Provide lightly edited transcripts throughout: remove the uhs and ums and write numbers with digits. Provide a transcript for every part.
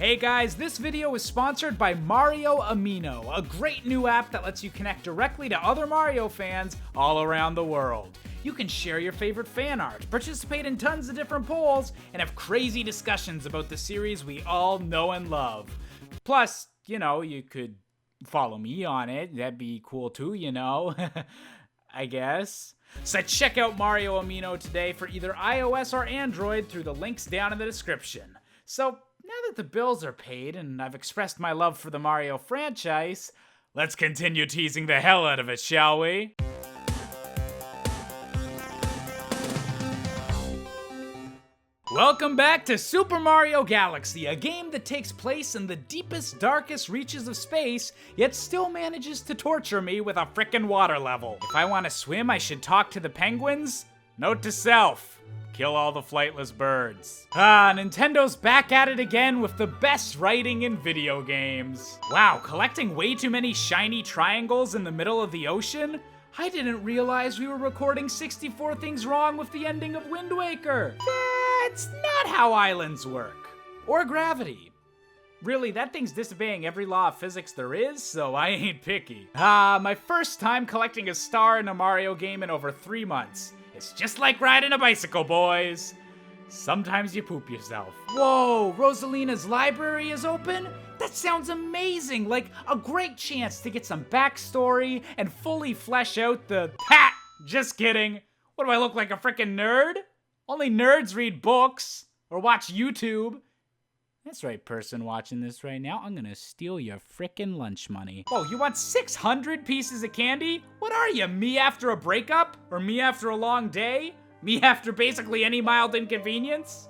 Hey guys, this video is sponsored by Mario Amino, a great new app that lets you connect directly to other Mario fans all around the world. You can share your favorite fan art, participate in tons of different polls, and have crazy discussions about the series we all know and love. Plus, you could follow me on it. That'd be cool too, I guess. So check out Mario Amino today for either iOS or Android through the links down in the description. So, now that the bills are paid and I've expressed my love for the Mario franchise, let's continue teasing the hell out of it, shall we? Welcome back to Super Mario Galaxy, a game that takes place in the deepest, darkest reaches of space, yet still manages to torture me with a frickin' water level. If I want to swim, I should talk to the penguins? Note to self. Kill all the flightless birds. Nintendo's back at it again with the best writing in video games. Wow, collecting way too many shiny triangles in the middle of the ocean? I didn't realize we were recording 64 things wrong with the ending of Wind Waker. That's not how islands work. Or gravity. Really, that thing's disobeying every law of physics there is, so I ain't picky. My first time collecting a star in a Mario game in over 3 months. It's just like riding a bicycle, boys. Sometimes you poop yourself. Whoa, Rosalina's library is open? That sounds amazing, like a great chance to get some backstory and fully flesh out the... Ha! Just kidding. What do I look like, a frickin' nerd? Only nerds read books or watch YouTube. That's right, person watching this right now. I'm gonna steal your frickin' lunch money. Oh, you want 600 pieces of candy? What are you, me after a breakup? Or me after a long day? Me after basically any mild inconvenience?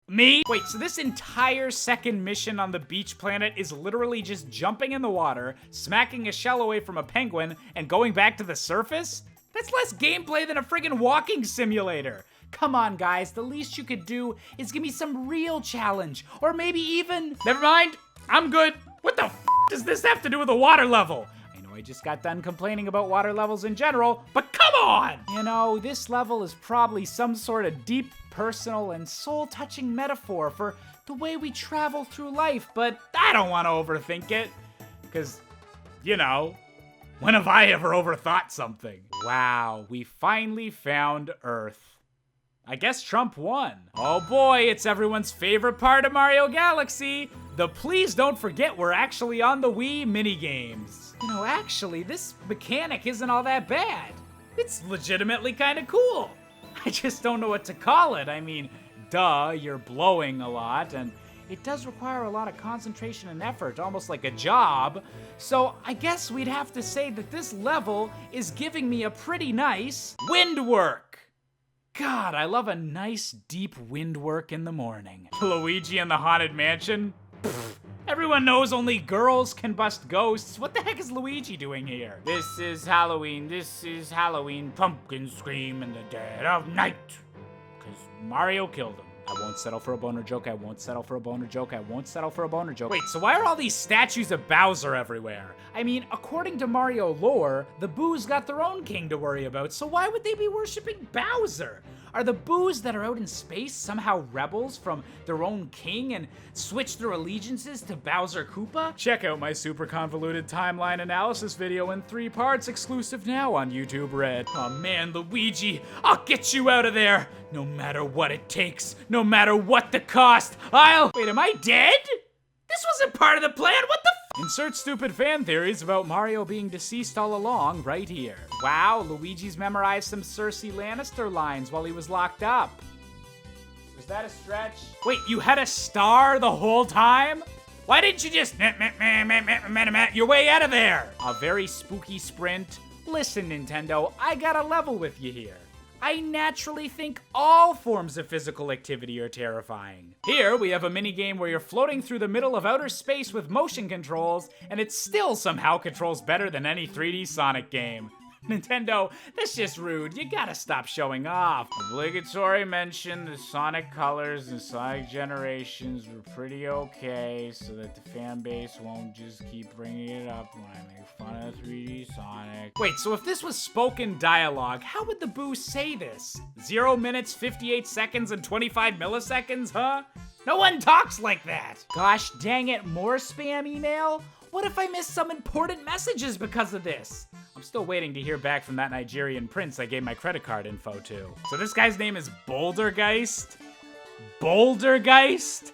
Me? Wait, so this entire second mission on the beach planet is literally just jumping in the water, smacking a shell away from a penguin, and going back to the surface? That's less gameplay than a friggin' walking simulator. Come on, guys, the least you could do is give me some real challenge, or maybe even... Never mind, I'm good. What the f*** does this have to do with the water level? I know I just got done complaining about water levels in general, but come on! This level is probably some sort of deep, personal, and soul-touching metaphor for the way we travel through life, but I don't want to overthink it, because, when have I ever overthought something? Wow, we finally found Earth. I guess Trump won. Oh boy, it's everyone's favorite part of Mario Galaxy. The please don't forget we're actually on the Wii minigames. Actually, this mechanic isn't all that bad. It's legitimately kind of cool. I just don't know what to call it. I mean, duh, you're blowing a lot, and it does require a lot of concentration and effort, almost like a job. So I guess we'd have to say that this level is giving me a pretty nice wind work. God, I love a nice, deep wind work in the morning. Luigi and the Haunted Mansion? Pfft, everyone knows only girls can bust ghosts. What the heck is Luigi doing here? This is Halloween, pumpkins scream in the dead of night. Because Mario killed him. I won't settle for a boner joke, I won't settle for a boner joke, I won't settle for a boner joke. Wait, so why are all these statues of Bowser everywhere? I mean, according to Mario lore, the Boos got their own king to worry about, so why would they be worshipping Bowser? Are the Boos that are out in space somehow rebels from their own king and switch their allegiances to Bowser Koopa? Check out my super convoluted timeline analysis video in 3 parts, exclusive now on YouTube Red. Oh man, Luigi, I'll get you out of there! No matter what it takes, no matter what the cost, Wait, am I dead? This wasn't part of the plan, what the f- Insert stupid fan theories about Mario being deceased all along right here. Wow, Luigi's memorized some Cersei Lannister lines while he was locked up. Was that a stretch? Wait, you had a star the whole time? Why didn't you just your way out of there? A very spooky sprint. Listen, Nintendo, I got a level with you here. I naturally think all forms of physical activity are terrifying. Here, we have a minigame where you're floating through the middle of outer space with motion controls, and it still somehow controls better than any 3D Sonic game. Nintendo, that's just rude. You gotta stop showing off. Obligatory mention, the Sonic colors and Sonic generations were pretty okay, so that the fan base won't just keep bringing it up when I make fun of 3D Sonic. Wait, so if this was spoken dialogue, how would the Boo say this? 0 minutes, 58 seconds, and 25 milliseconds, huh? No one talks like that. Gosh dang it, more spam email? What if I missed some important messages because of this? I'm still waiting to hear back from that Nigerian prince I gave my credit card info to. So this guy's name is Bouldergeist? Bouldergeist?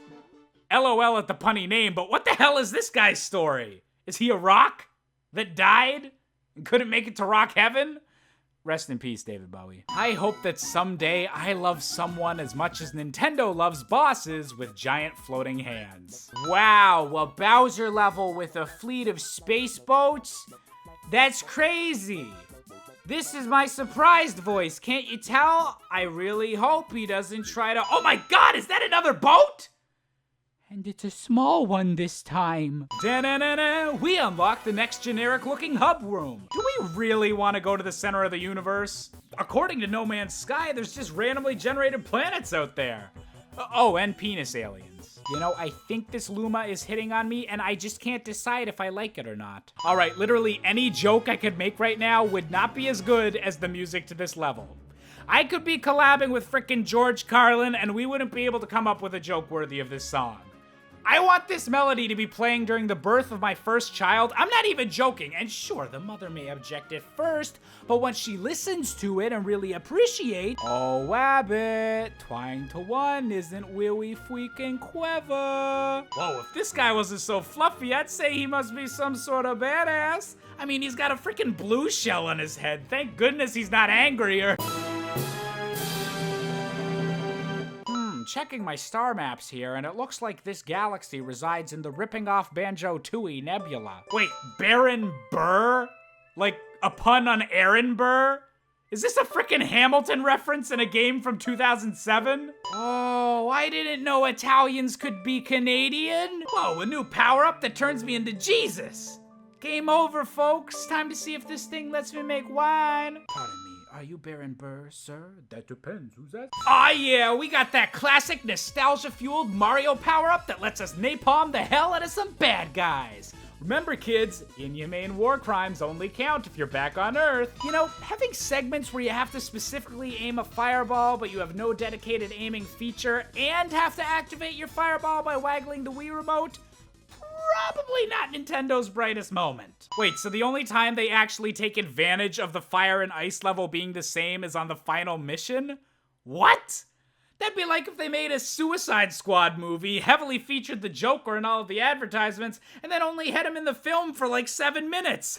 LOL at the punny name, but what the hell is this guy's story? Is he a rock that died and couldn't make it to rock heaven? Rest in peace, David Bowie. I hope that someday I love someone as much as Nintendo loves bosses with giant floating hands. Wow, a Bowser level with a fleet of space boats? That's crazy. This is my surprised voice, can't you tell? I really hope he doesn't try to— Oh my god, is that another boat? And it's a small one this time. Da-na-na-na, we unlocked the next generic-looking hub room. Do we really want to go to the center of the universe? According to No Man's Sky, there's just randomly generated planets out there. Oh, and penis aliens. You know, I think this Luma is hitting on me, and I just can't decide if I like it or not. All right, literally any joke I could make right now would not be as good as the music to this level. I could be collabing with frickin' George Carlin, and we wouldn't be able to come up with a joke worthy of this song. I want this melody to be playing during the birth of my first child. I'm not even joking. And sure, the mother may object at first, but once she listens to it and really appreciates— Oh, wabbit, twine to one isn't willy freaking clever. Whoa, if this guy wasn't so fluffy, I'd say he must be some sort of badass. I mean, he's got a freaking blue shell on his head. Thank goodness he's not angry or— Checking my star maps here, and it looks like this galaxy resides in the ripping off Banjo-Tooie Nebula. Wait, Baron Burr? Like a pun on Aaron Burr? Is this a frickin' Hamilton reference in a game from 2007? Oh, I didn't know Italians could be Canadian. Whoa, a new power-up that turns me into Jesus. Game over, folks. Time to see if this thing lets me make wine. Pardon me. Are you Baron Burr, sir? That depends. Who's that? Aw, yeah, we got that classic nostalgia-fueled Mario power-up that lets us napalm the hell out of some bad guys. Remember, kids, inhumane war crimes only count if you're back on Earth. You know, having segments where you have to specifically aim a fireball, but you have no dedicated aiming feature, and have to activate your fireball by waggling the Wii remote? Probably not Nintendo's brightest moment. Wait, so the only time they actually take advantage of the fire and ice level being the same is on the final mission? What? That'd be like if they made a Suicide Squad movie, heavily featured the Joker in all of the advertisements, and then only had him in the film for like 7 minutes.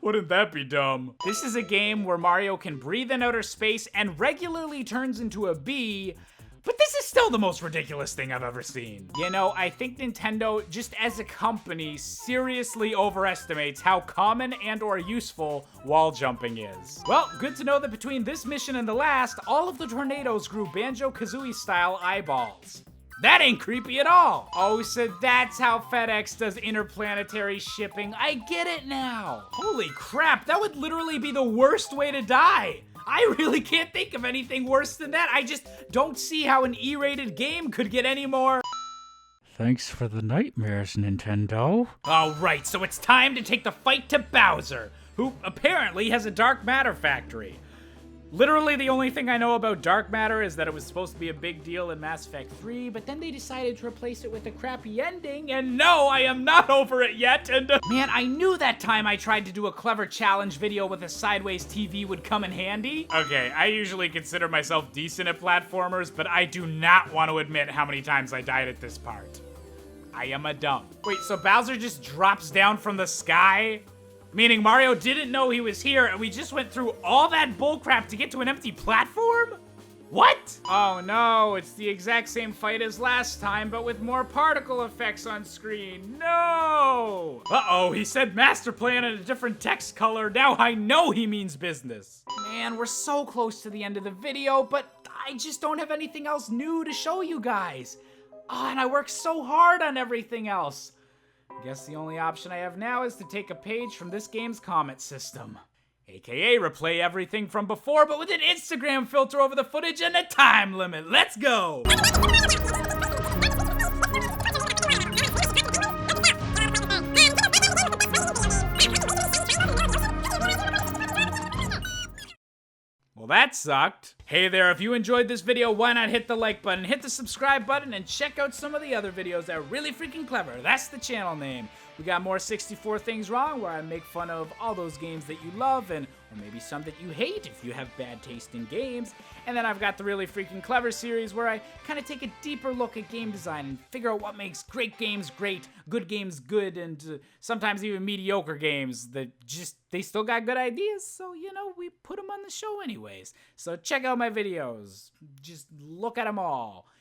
Wouldn't that be dumb? This is a game where Mario can breathe in outer space and regularly turns into a bee, but this is still the most ridiculous thing I've ever seen. You know, I think Nintendo, just as a company, seriously overestimates how common and or useful wall jumping is. Well, good to know that between this mission and the last, all of the tornadoes grew Banjo-Kazooie style eyeballs. That ain't creepy at all. Oh, so that's how FedEx does interplanetary shipping. I get it now. Holy crap, that would literally be the worst way to die. I really can't think of anything worse than that. I just don't see how an E-rated game could get any more— Thanks for the nightmares, Nintendo. All right, so it's time to take the fight to Bowser, who apparently has a dark matter factory. Literally the only thing I know about dark matter is that it was supposed to be a big deal in Mass Effect 3, but then they decided to replace it with a crappy ending, and no, I am not over it yet, and man, I knew that time I tried to do a clever challenge video with a sideways TV would come in handy. Okay, I usually consider myself decent at platformers, but I do not want to admit how many times I died at this part. I am a dumb. Wait, so Bowser just drops down from the sky? Meaning Mario didn't know he was here, and we just went through all that bullcrap to get to an empty platform? What? Oh no, it's the exact same fight as last time, but with more particle effects on screen. No! Uh-oh, he said master plan in a different text color. Now I know he means business. Man, we're so close to the end of the video, but I just don't have anything else new to show you guys. Oh, and I worked so hard on everything else. Guess the only option I have now is to take a page from this game's comment system. AKA replay everything from before, but with an Instagram filter over the footage and a time limit. Let's go! Well, that sucked. Hey there, if you enjoyed this video, why not hit the like button, hit the subscribe button, and check out some of the other videos that are really freaking clever. That's the channel name. We got more 64 Things Wrong, where I make fun of all those games that you love, or maybe some that you hate if you have bad taste in games. And then I've got the Really Freaking Clever series, where I kind of take a deeper look at game design and figure out what makes great games great, good games good, and sometimes even mediocre games that they still got good ideas, so, we put them on the show anyways. So check out my videos. Just look at them all.